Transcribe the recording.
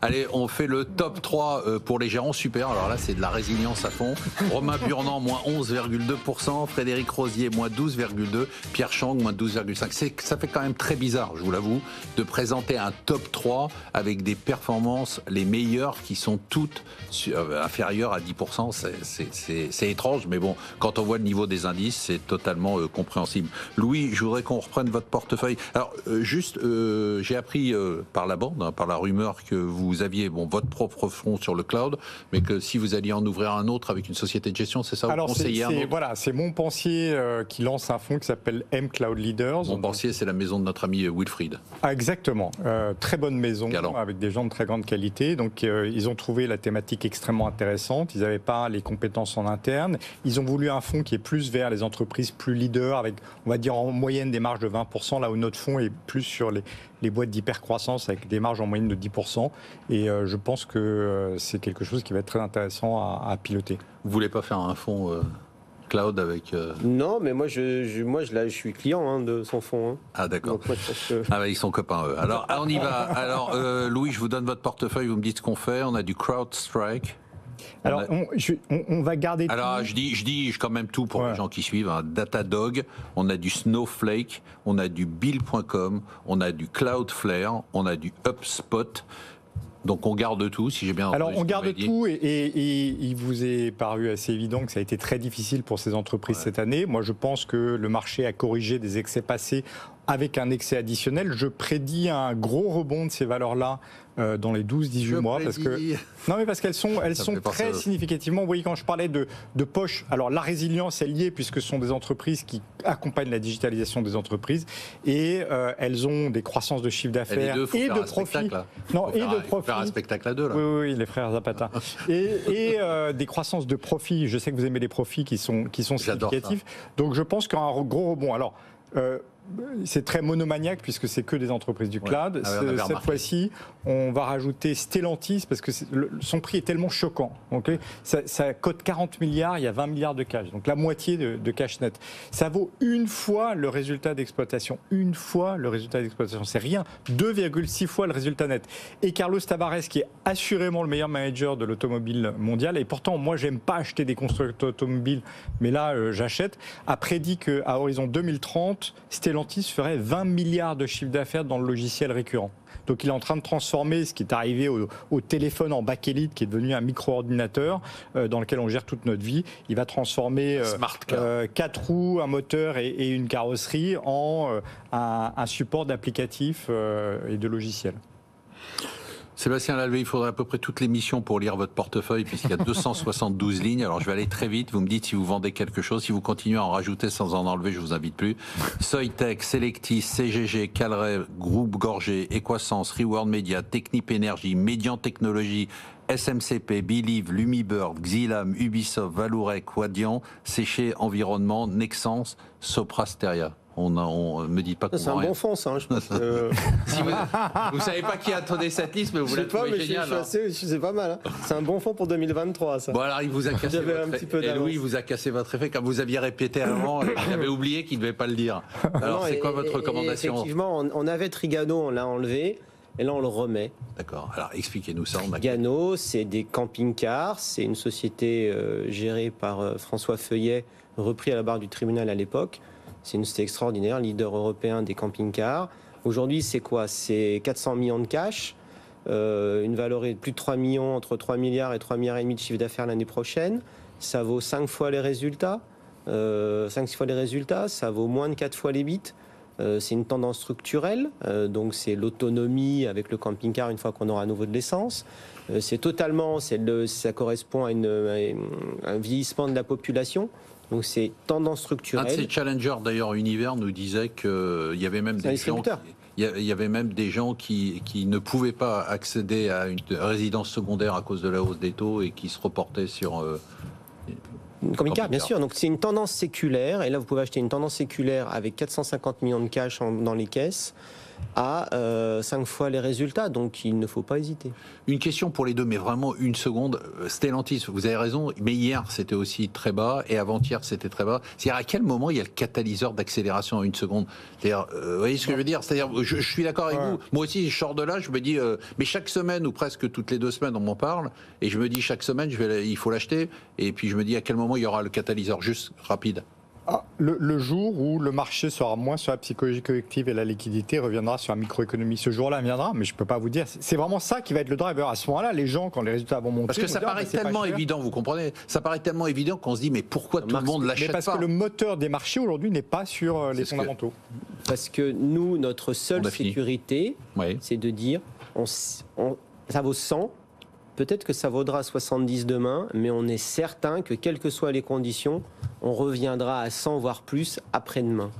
Allez, on fait le top 3 pour les gérants super. Alors là, c'est de la résilience à fond. Romain Burnand, moins 11,2%. Frédéric Rosier, moins 12,2%. Pierre Chang, moins 12,5%. Ça fait quand même très bizarre, je vous l'avoue, de présenter un top 3 avec des performances les meilleures qui sont toutes inférieures à 10%. C'est étrange, mais bon, quand on voit le niveau des indices, c'est totalement compréhensible. Louis, je voudrais qu'on reprenne votre portefeuille. Alors, j'ai appris par la bande, par la rumeur, que vous aviez votre propre fonds sur le cloud, mais que si vous alliez en ouvrir un autre avec une société de gestion, c'est ça, vous conseillez un autre? Voilà, c'est Montpensier qui lance un fonds qui s'appelle M-Cloud Leaders. Montpensier, c'est la maison de notre ami Wilfried. Ah, exactement. Très bonne maison, Galant. avec des gens de très grande qualité. Donc, ils ont trouvé la thématique extrêmement intéressante. Ils n'avaient pas les compétences en interne. Ils ont voulu un fonds qui est plus vers les entreprises plus leaders, avec, on va dire, en moyenne des marges de 20%, là où notre fonds est plus sur les boîtes d'hypercroissance avec des marges en moyenne de 10%. Et je pense que c'est quelque chose qui va être très intéressant à piloter. Vous voulez pas faire un fonds cloud avec... Non, mais moi, je suis client de son fonds. Ah, d'accord. Ils sont copains, eux. Alors, on y va. Alors, Louis, je vous donne votre portefeuille, vous me dites ce qu'on fait. On a du CrowdStrike. Alors, on va garder tout. Alors, je dis quand même tout pour les gens qui suivent. Datadog, on a du Snowflake, on a du Bill.com, on a du Cloudflare, on a du HubSpot. Donc on garde tout, si j'ai bien entendu. Alors on garde tout et il vous est paru assez évident que ça a été très difficile pour ces entreprises cette année. Moi je pense que le marché a corrigé des excès passés avec un excès additionnel. Je prédis un gros rebond de ces valeurs-là dans les 12-18 mois. Parce qu'elles sont très significativement, vous voyez, quand je parlais de poche, alors la résilience est liée puisque ce sont des entreprises qui accompagnent la digitalisation des entreprises et elles ont des croissances de chiffre d'affaires et de profit. Faire un spectacle à deux, là. Oui, les frères Zapata. et des croissances de profit. Je sais que vous aimez les profits qui sont significatifs. Donc je pense qu'il y aura un gros rebond. Alors, c'est très monomaniaque puisque c'est que des entreprises du cloud. Cette fois-ci, on va rajouter Stellantis parce que son prix est tellement choquant. Okay, ça cote 40 milliards, il y a 20 milliards de cash, donc la moitié de cash net. Ça vaut une fois le résultat d'exploitation. Une fois le résultat d'exploitation, c'est rien. 2,6 fois le résultat net. Et Carlos Tavares, qui est assurément le meilleur manager de l'automobile mondiale, et pourtant, moi, j'aime pas acheter des constructeurs automobiles, mais là, j'achète, a prédit qu'à horizon 2030, Stellantis ferait 20 milliards de chiffre d'affaires dans le logiciel récurrent. Donc il est en train de transformer ce qui est arrivé au téléphone en bakélite, qui est devenu un micro-ordinateur dans lequel on gère toute notre vie. Il va transformer 4 roues, un moteur et une carrosserie en un support d'applicatifs et de logiciels. Sébastien Lalvé, il faudrait à peu près toute l'émission pour lire votre portefeuille, puisqu'il y a 272 lignes. Alors, je vais aller très vite. Vous me dites si vous vendez quelque chose. Si vous continuez à en rajouter sans en enlever, je vous invite plus. Soitec, Selectis, CGG, Calray, Groupe Gorgé, Equasens, Reward Media, Technip Énergie, Médian Technologies, SMCP, Believe, Lumibird, Xilam, Ubisoft, Vallourec, Wadian, Séché Environnement, Nexans, Soprasteria. On me dit pas comment. C'est un bon fond, ça. Je pense que... vous savez pas qui a donné cette liste, mais vous la trouvez géniale. C'est pas mal. C'est un bon fond pour 2023, ça. Bon, alors il vous a cassé Louis, il vous a cassé votre effet. Comme vous aviez répété avant, il avait oublié qu'il ne devait pas le dire. Alors c'est quoi votre recommandation? Effectivement, on avait Trigano, on l'a enlevé. Et là, on le remet. D'accord. Alors, expliquez-nous ça. Trigano, c'est des camping-cars. C'est une société gérée par François Feuillet, repris à la barre du tribunal à l'époque. C'est une société extraordinaire, leader européen des camping-cars. Aujourd'hui, c'est quoi? C'est 400 millions de cash, une valeur de plus de 3 millions, entre 3 milliards et 3 milliards et demi de chiffre d'affaires l'année prochaine. Ça vaut 5 fois les résultats. 5-6 fois les résultats, ça vaut moins de 4 fois les bits. C'est une tendance structurelle, donc c'est l'autonomie avec le camping-car une fois qu'on aura à nouveau de l'essence. Ça correspond à un vieillissement de la population. Donc c'est tendance structurelle. Un de ces challengers d'ailleurs Univers nous disait qu'il y avait même des gens qui ne pouvaient pas accéder à une résidence secondaire à cause de la hausse des taux et qui se reportaient sur camping-car, bien sûr. Donc c'est une tendance séculaire et là vous pouvez acheter une tendance séculaire avec 450 millions de cash dans les caisses. à 5 fois les résultats. Donc il ne faut pas hésiter. Une question pour les deux, mais vraiment une seconde. Stellantis, vous avez raison, mais hier c'était aussi très bas et avant-hier c'était très bas. C'est-à-dire à quel moment il y a le catalyseur d'accélération en une seconde? C'est-à-dire, vous voyez ce que je veux dire? C'est-à-dire, je suis d'accord avec vous. Moi aussi, je sors de là, je me dis, mais chaque semaine ou presque toutes les 2 semaines on m'en parle et je me dis chaque semaine il faut l'acheter et puis je me dis à quel moment il y aura le catalyseur, juste rapide. Le jour où le marché sera moins sur la psychologie collective et la liquidité reviendra sur la microéconomie. Ce jour-là viendra, mais je ne peux pas vous dire. C'est vraiment ça qui va être le driver. À ce moment-là, les gens, quand les résultats vont monter... Parce que ça paraît tellement évident, vous comprenez? Ça paraît tellement évident qu'on se dit, mais pourquoi tout le monde l'achète pas? Parce que le moteur des marchés aujourd'hui n'est pas sur les fondamentaux. Parce que nous, notre seule sécurité, c'est de dire, ça vaut 100, peut-être que ça vaudra 70 demain, mais on est certain que, quelles que soient les conditions, on reviendra à 100, voire plus, après-demain.